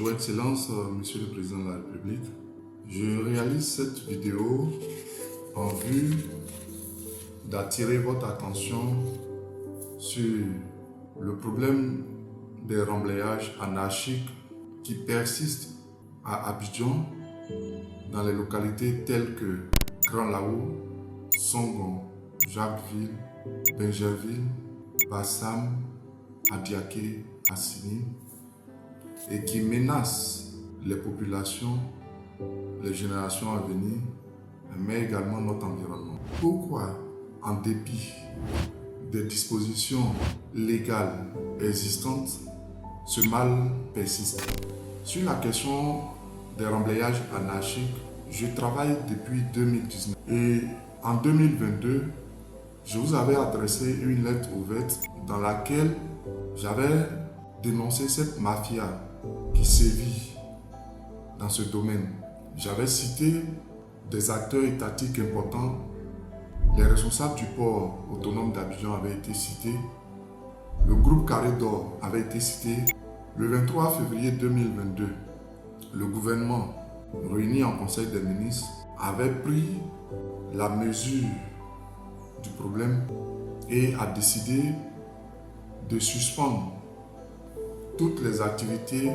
Bonjour Excellence, Monsieur le Président de la République. Je réalise cette vidéo en vue d'attirer votre attention sur le problème des remblayages anarchiques qui persistent à Abidjan, dans les localités telles que Grand Lao, Songon, Jacquesville, Benjerville, Bassam, Adiaké, Assini, et qui menacent les populations, les générations à venir, mais également notre environnement. Pourquoi, en dépit des dispositions légales existantes, ce mal persiste? Sur la question des remblayages anarchiques, je travaille depuis 2019 et en 2022, je vous avais adressé une lettre ouverte dans laquelle j'avais dénoncé cette mafia qui sévit dans ce domaine. J'avais cité des acteurs étatiques importants. Les responsables du port autonome d'Abidjan avaient été cités. Le groupe Carré d'Or avait été cité. Le 23 février 2022, le gouvernement, réuni en Conseil des ministres, avait pris la mesure du problème et a décidé de suspendre toutes les activités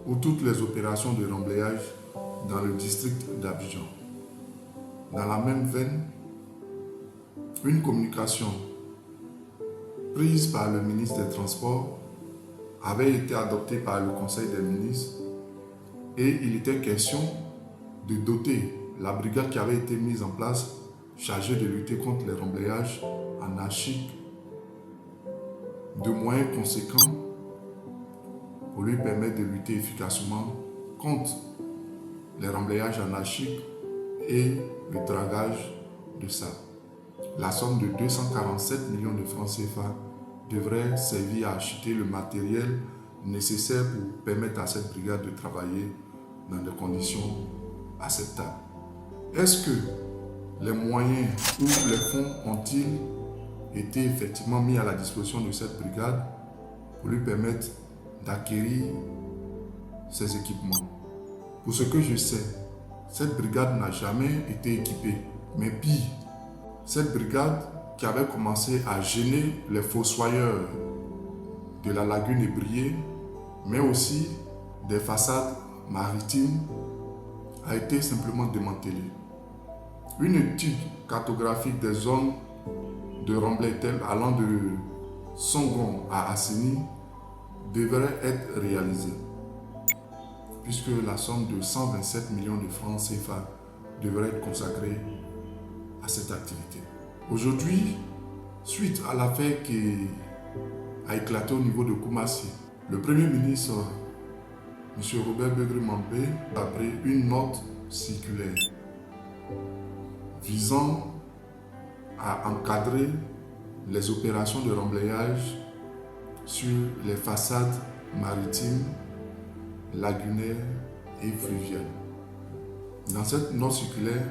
ou toutes les opérations de remblayage dans le district d'Abidjan. Dans la même veine, une communication prise par le ministre des Transports avait été adoptée par le Conseil des ministres et il était question de doter la brigade qui avait été mise en place chargée de lutter contre les remblayages anarchiques de moyens conséquents pour lui permettre de lutter efficacement contre les remblayages anarchiques et le dragage de sable. La somme de 247 millions de francs CFA devrait servir à acheter le matériel nécessaire pour permettre à cette brigade de travailler dans des conditions acceptables. Est-ce que les moyens ou les fonds ont-ils été effectivement mis à la disposition de cette brigade pour lui permettre d'acquérir ces équipements? Pour ce que je sais, cette brigade n'a jamais été équipée. Mais pire, cette brigade qui avait commencé à gêner les fossoyeurs de la lagune Ébrié, mais aussi des façades maritimes, a été simplement démantelée. Une étude cartographique des zones de remblai allant de Songon à Assini devrait être réalisée, puisque la somme de 127 millions de francs CFA devrait être consacrée à cette activité. Aujourd'hui, suite à l'affaire qui a éclaté au niveau de Koumassi, le Premier ministre, M. Robert Begré-Mambé, a pris une note circulaire visant à encadrer les opérations de remblayage sur les façades maritimes, lagunaires et fluviales. Dans cette note circulaire,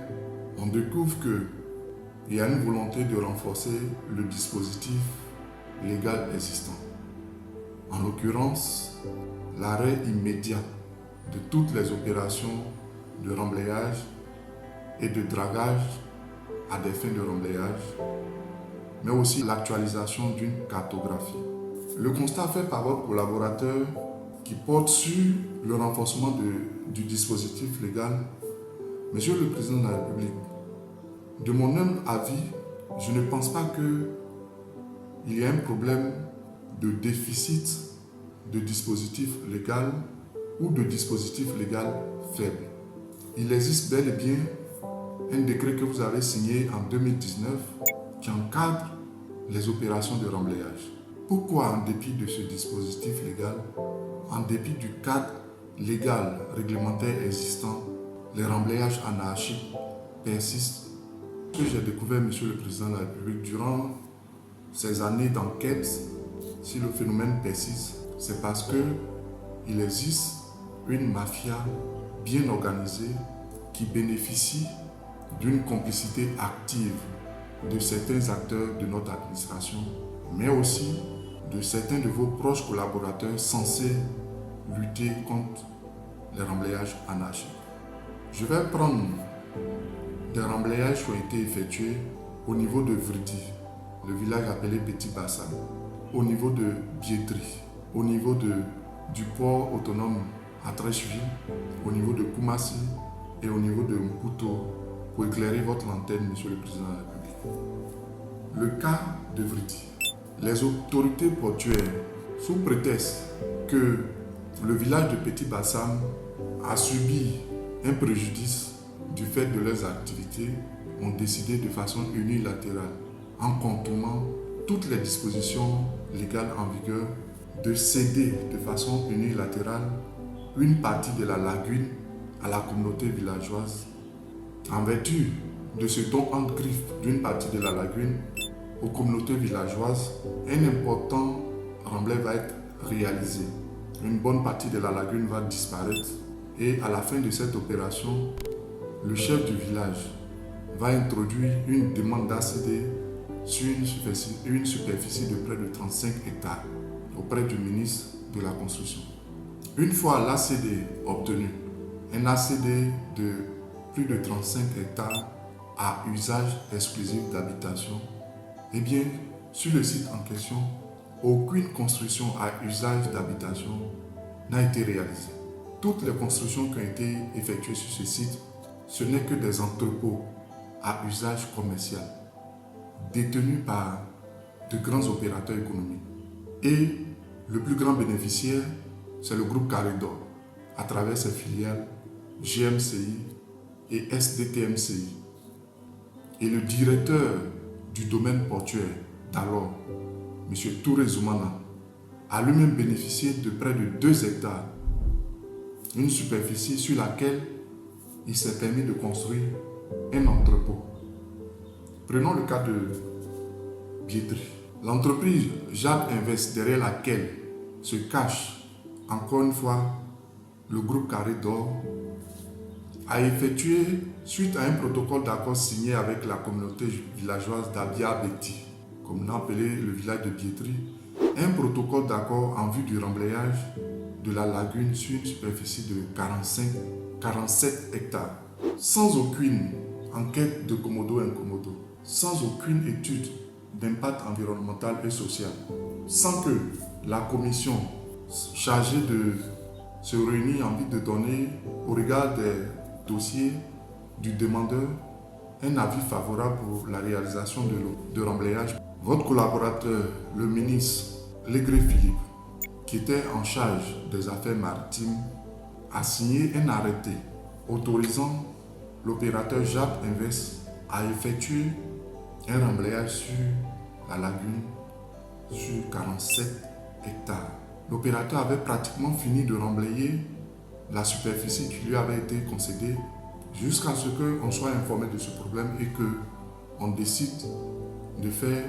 on découvre qu'il y a une volonté de renforcer le dispositif légal existant. En l'occurrence, l'arrêt immédiat de toutes les opérations de remblayage et de dragage à des fins de remblayage, mais aussi l'actualisation d'une cartographie. Le constat fait par votre collaborateur qui porte sur le renforcement du dispositif légal, Monsieur le Président de la République, de mon humble avis, je ne pense pas qu'il y ait un problème de déficit de dispositif légal ou de dispositif légal faible. Il existe bel et bien un décret que vous avez signé en 2019 qui encadre les opérations de remblayage. Pourquoi, en dépit de ce dispositif légal, en dépit du cadre légal réglementaire existant, les remblayages anarchiques persistent? Ce que j'ai découvert, Monsieur le Président de la République, durant ces années d'enquête, si le phénomène persiste, c'est parce qu'il existe une mafia bien organisée qui bénéficie d'une complicité active de certains acteurs de notre administration, mais aussi de certains de vos proches collaborateurs censés lutter contre des remblayages anarchiques. Je vais prendre des remblayages qui ont été effectués au niveau de Vridi, le village appelé Petit Bassam, au niveau de Biétri, au niveau du port autonome à Trècheville, au niveau de Koumassi et au niveau de Mputo, pour éclairer votre lanterne, Monsieur le Président de la République. Le cas de Vridi. Les autorités portuaires, sous prétexte que le village de Petit Bassam a subi un préjudice du fait de leurs activités, ont décidé de façon unilatérale, en contournant toutes les dispositions légales en vigueur, de céder de façon unilatérale une partie de la lagune à la communauté villageoise. En vertu de ce ton entre griffes d'une partie de la lagune aux communautés villageoises, un important remblai va être réalisé. Une bonne partie de la lagune va disparaître et à la fin de cette opération, le chef du village va introduire une demande d'ACD sur une superficie de près de 35 hectares auprès du ministre de la Construction. Une fois l'ACD obtenu, un ACD de plus de 35 hectares à usage exclusif d'habitation, eh bien, sur le site en question, aucune construction à usage d'habitation n'a été réalisée. Toutes les constructions qui ont été effectuées sur ce site, ce n'est que des entrepôts à usage commercial, détenus par de grands opérateurs économiques. Et le plus grand bénéficiaire, c'est le groupe Carré d'Or, à travers ses filiales GMCI et SDTMCI. Et le directeur du domaine portuaire d'alors, M. Touré Zoumana, a lui-même bénéficié de près de 2 hectares, une superficie sur laquelle il s'est permis de construire un entrepôt. Prenons le cas de Biétri. L'entreprise Jade Invest, derrière laquelle se cache encore une fois le groupe Carré d'Or, a effectué, suite à un protocole d'accord signé avec la communauté villageoise d'Abia Beti, comme on a appelé le village de Biétri, un protocole d'accord en vue du remblayage de la lagune sur une superficie de 47 hectares, sans aucune enquête de commodo-incommodo, sans aucune étude d'impact environnemental et social, sans que la commission chargée de se réunir en vue de donner, au regard des dossiers du demandeur, un avis favorable pour la réalisation de remblayage. Votre collaborateur, le ministre Légré Philippe, qui était en charge des affaires maritimes, a signé un arrêté autorisant l'opérateur Jade Invest à effectuer un remblayage sur la lagune sur 47 hectares. L'opérateur avait pratiquement fini de remblayer la superficie qui lui avait été concédée jusqu'à ce qu'on soit informé de ce problème et qu'on décide de faire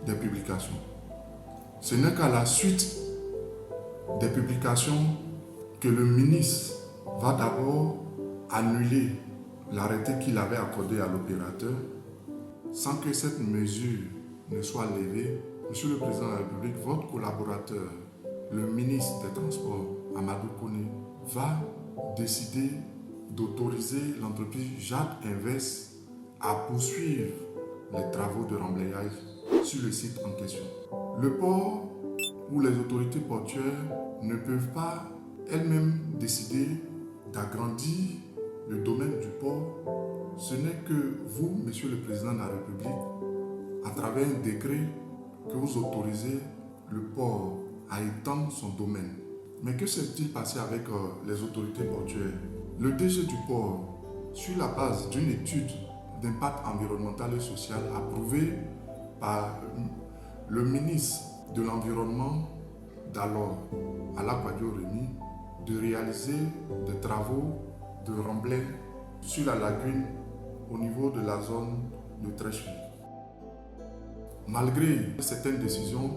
des publications. Ce n'est qu'à la suite des publications que le ministre va d'abord annuler l'arrêté qu'il avait accordé à l'opérateur sans que cette mesure ne soit levée. Monsieur le Président de la République, votre collaborateur, le ministre des Transports, Amadou Kone, va décider d'autoriser l'entreprise Jade Invest à poursuivre les travaux de remblayage sur le site en question. Le port ou les autorités portuaires ne peuvent pas elles-mêmes décider d'agrandir le domaine du port. Ce n'est que vous, Monsieur le Président de la République, à travers un décret, que vous autorisez le port à étendre son domaine. Mais que s'est-il passé avec les autorités portuaires? Le DG du port, sur la base d'une étude d'impact environnemental et social approuvée par le ministre de l'Environnement d'alors, Alla Kwadio Remi, de réaliser des travaux de remblai sur la lagune au niveau de la zone de Trècheville. Malgré certaines décisions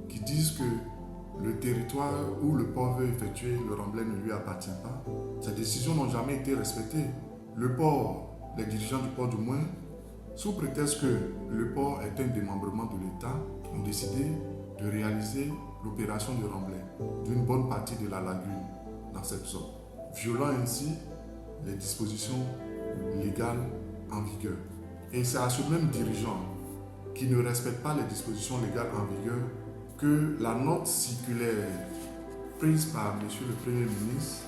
qui disent que le territoire où le port veut effectuer le remblai ne lui appartient pas, ces décisions n'ont jamais été respectées. Le port, les dirigeants du port du moins, sous prétexte que le port est un démembrement de l'État, ont décidé de réaliser l'opération de remblai d'une bonne partie de la lagune dans cette zone. violant ainsi les dispositions légales en vigueur. Et c'est à ce même dirigeant qui ne respecte pas les dispositions légales en vigueur que la note circulaire prise par M. le Premier ministre,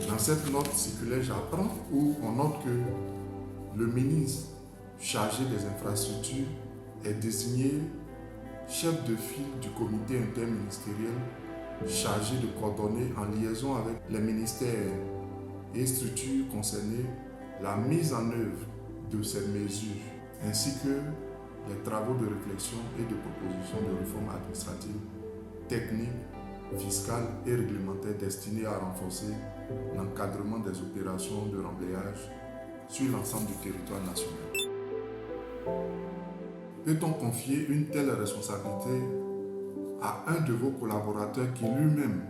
dans cette note circulaire, j'apprends où on note que le ministre chargé des infrastructures est désigné chef de file du comité interministériel chargé de coordonner en liaison avec les ministères et structures concernées la mise en œuvre de ces mesures, ainsi que les travaux de réflexion et de proposition de réforme administrative, technique, fiscale et réglementaire destinée à renforcer l'encadrement des opérations de remblayage sur l'ensemble du territoire national. Peut-on confier une telle responsabilité à un de vos collaborateurs qui lui-même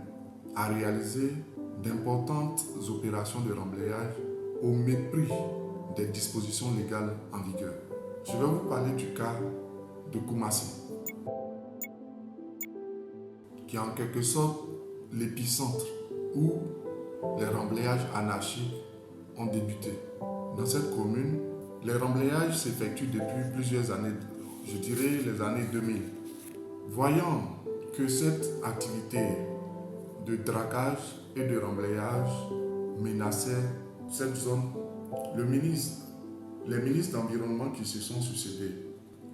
a réalisé d'importantes opérations de remblayage au mépris des dispositions légales en vigueur? Je vais vous parler du cas de Koumassi, qui est en quelque sorte l'épicentre où les remblayages anarchiques ont débuté. Dans cette commune, les remblayages s'effectuent depuis plusieurs années, je dirais les années 2000. Voyant que cette activité de traquage et de remblayage menaçait cette zone, les ministres d'environnement qui se sont succédés,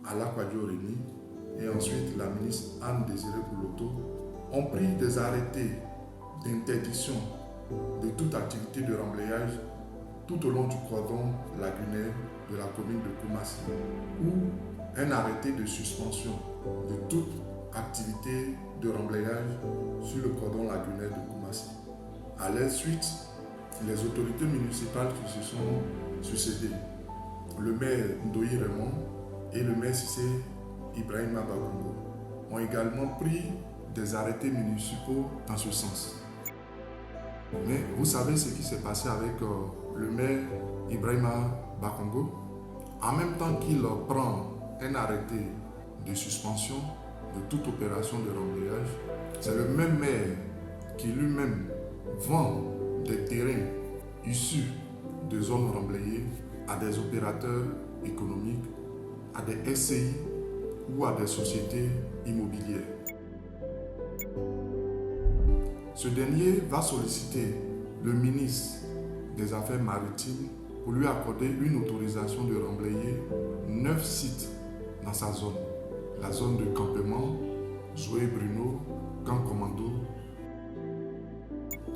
Alla Kwadjo Rémy et ensuite la ministre Anne Désiré Bouloto, ont pris des arrêtés d'interdiction de toute activité de remblayage tout au long du cordon lagunaire de la commune de Koumassi, ou un arrêté de suspension de toute activité de remblayage sur le cordon lagunaire de Koumassi. À la suite, les autorités municipales qui se sont succédées, le maire Ndoye Raymond et le maire Cissé Ibrahima Bakongo, ont également pris des arrêtés municipaux dans ce sens. Mais vous savez ce qui s'est passé avec le maire Ibrahima Bakongo? En même temps qu'il prend un arrêté de suspension de toute opération de remblayage, c'est le même maire qui lui-même vend des terrains issus de zones remblayées à des opérateurs économiques, à des SCI ou à des sociétés immobilières. Ce dernier va solliciter le ministre des Affaires maritimes pour lui accorder une autorisation de remblayer 9 sites dans sa zone. La zone de campement, Zoé Bruno, Camp Commando.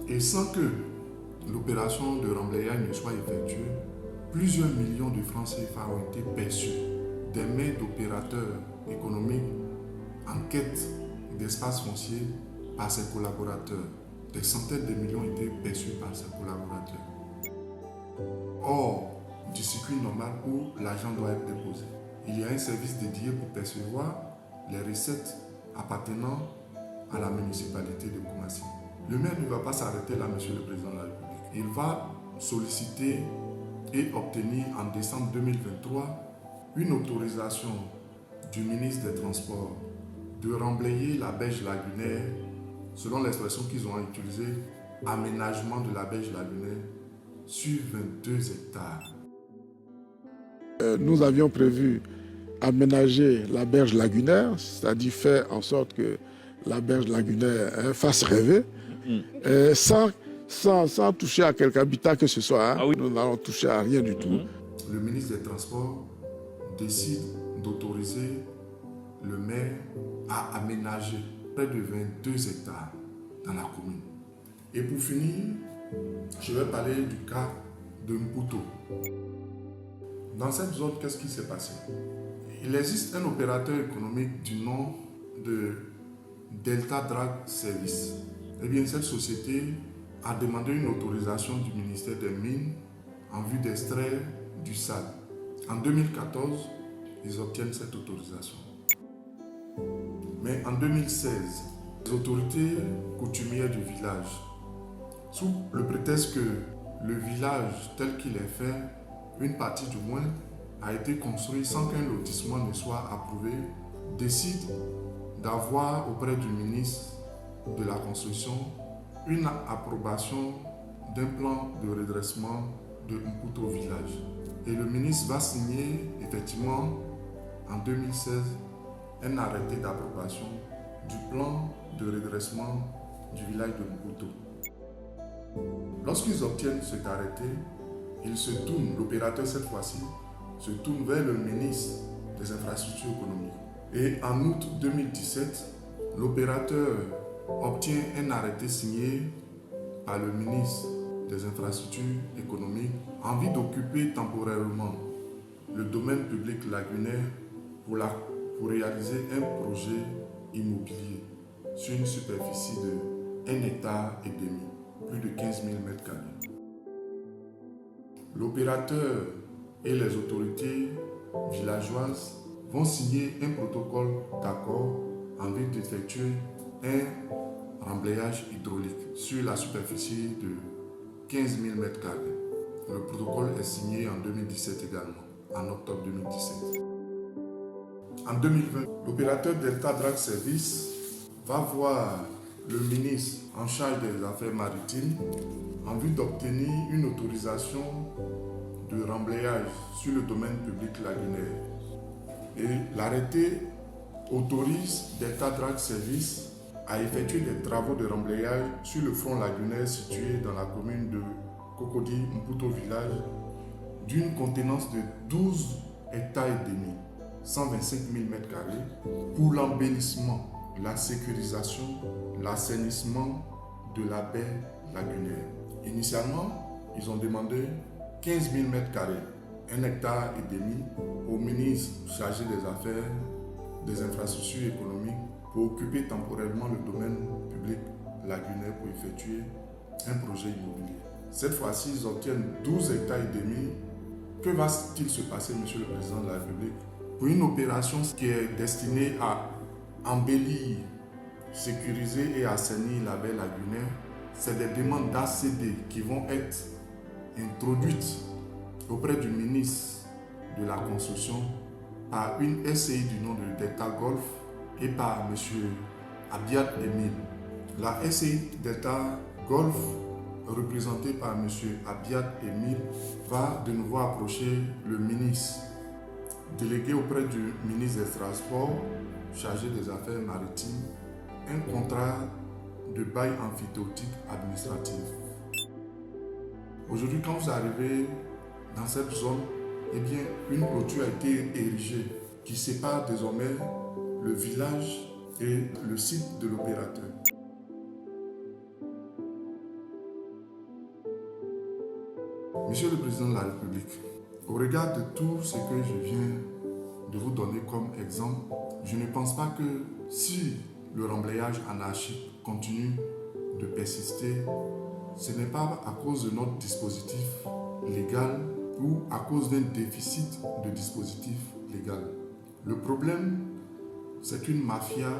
Et sans que l'opération de remblayage ne soit effectuée, plusieurs millions de francs CFA ont été perçus des mains d'opérateurs économiques en quête d'espace foncier par ses collaborateurs. Des centaines de millions ont été perçus par ses collaborateurs. Hors du circuit normal où l'argent doit être déposé, il y a un service dédié pour percevoir les recettes appartenant à la municipalité de Koumassi. Le maire ne va pas s'arrêter là, Monsieur le Président de la République. Il va solliciter et obtenir en décembre 2023 une autorisation du ministre des Transports de remblayer la berge lagunaire, selon l'expression qu'ils ont utilisée, aménagement de la berge lagunaire sur 22 hectares. Nous avions prévu aménager la berge lagunaire, c'est-à-dire faire en sorte que la berge lagunaire fasse rêver, sans toucher à quelque habitat que ce soit. Ah oui. Nous n'allons toucher à rien du tout. Le ministre des Transports décide d'autoriser le maire à aménager près de 22 hectares dans la commune. Et pour finir, je vais parler du cas de Mputo. Dans cette zone, qu'est-ce qui s'est passé? Il existe un opérateur économique du nom de Delta Drag Service. Eh bien, cette société a demandé une autorisation du ministère des Mines en vue d'extraire du sable. En 2014, ils obtiennent cette autorisation. Mais en 2016, les autorités coutumières du village, sous le prétexte que le village tel qu'il est fait, une partie du moins, a été construit sans qu'un lotissement ne soit approuvé, décident d'avoir auprès du ministre de la Construction une approbation d'un plan de redressement de Mputo village. Et le ministre va signer effectivement en 2016 un arrêté d'approbation du plan de redressement du village de Mputo. Lorsqu'ils obtiennent cet arrêté, ils se tournent, l'opérateur cette fois-ci, se tourne vers le ministre des infrastructures économiques. Et en août 2017, l'opérateur obtient un arrêté signé par le ministre des infrastructures économiques en vue d'occuper temporairement le domaine public lagunaire pour réaliser un projet immobilier sur une superficie de 1,5 hectare, plus de 15 000 m². L'opérateur et les autorités villageoises vont signer un protocole d'accord en vue d'effectuer un remblayage hydraulique sur la superficie de 15 000 m². Le protocole est signé en 2017 également, en octobre 2017. En 2020, l'opérateur Delta Drag Service va voir le ministre en charge des affaires maritimes en vue d'obtenir une autorisation de remblayage sur le domaine public lagunaire. Et l'arrêté autorise Delta Drag Service à effectuer des travaux de remblayage sur le front lagunaire situé dans la commune de Cocody, Mputo village, d'une contenance de 12 hectares et demi, 125 000 m², pour l'embellissement, la sécurisation, l'assainissement de la baie lagunaire. Initialement, ils ont demandé 15 000 m², 1,5 hectare, au ministre chargé des affaires, des infrastructures économiques pour occuper temporairement le domaine public lagunaire pour effectuer un projet immobilier. Cette fois-ci, ils obtiennent 12 hectares et demi. Que va-t-il se passer, Monsieur le Président de la République, pour une opération qui est destinée à embellir, sécuriser et assainir la baie lagunaire? C'est des demandes d'ACD qui vont être introduites auprès du ministre de la Construction par une SCI du nom de Delta Golf et par M. Abiat Emile. La SCI Delta Golf, représentée par M. Abiat Emile, va de nouveau approcher le ministre, délégué auprès du ministre des Transports, chargé des affaires maritimes, un contrat de bail emphytéotique administratif. Aujourd'hui, quand vous arrivez dans cette zone, eh bien, une clôture a été érigée qui sépare désormais le village et le site de l'opérateur. Monsieur le Président de la République, au regard de tout ce que je viens de vous donner comme exemple, je ne pense pas que si le remblayage anarchique continue de persister, ce n'est pas à cause de notre dispositif légal ou à cause d'un déficit de dispositif légal. Le problème, c'est une mafia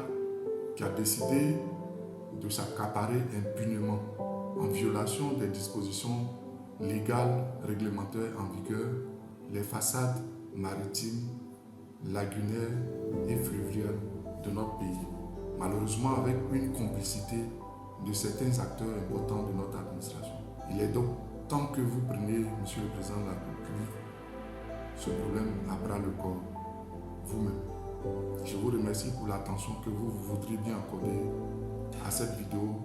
qui a décidé de s'accaparer impunément en violation des dispositions légales, réglementaires en vigueur, les façades maritimes, lagunaires et fluviales de notre pays. Malheureusement, avec une complicité de certains acteurs importants de notre administration. Il est donc temps que vous preniez, Monsieur le Président de la République, ce problème à bras le corps, vous-même. Je vous remercie pour l'attention que vous voudriez bien accorder à cette vidéo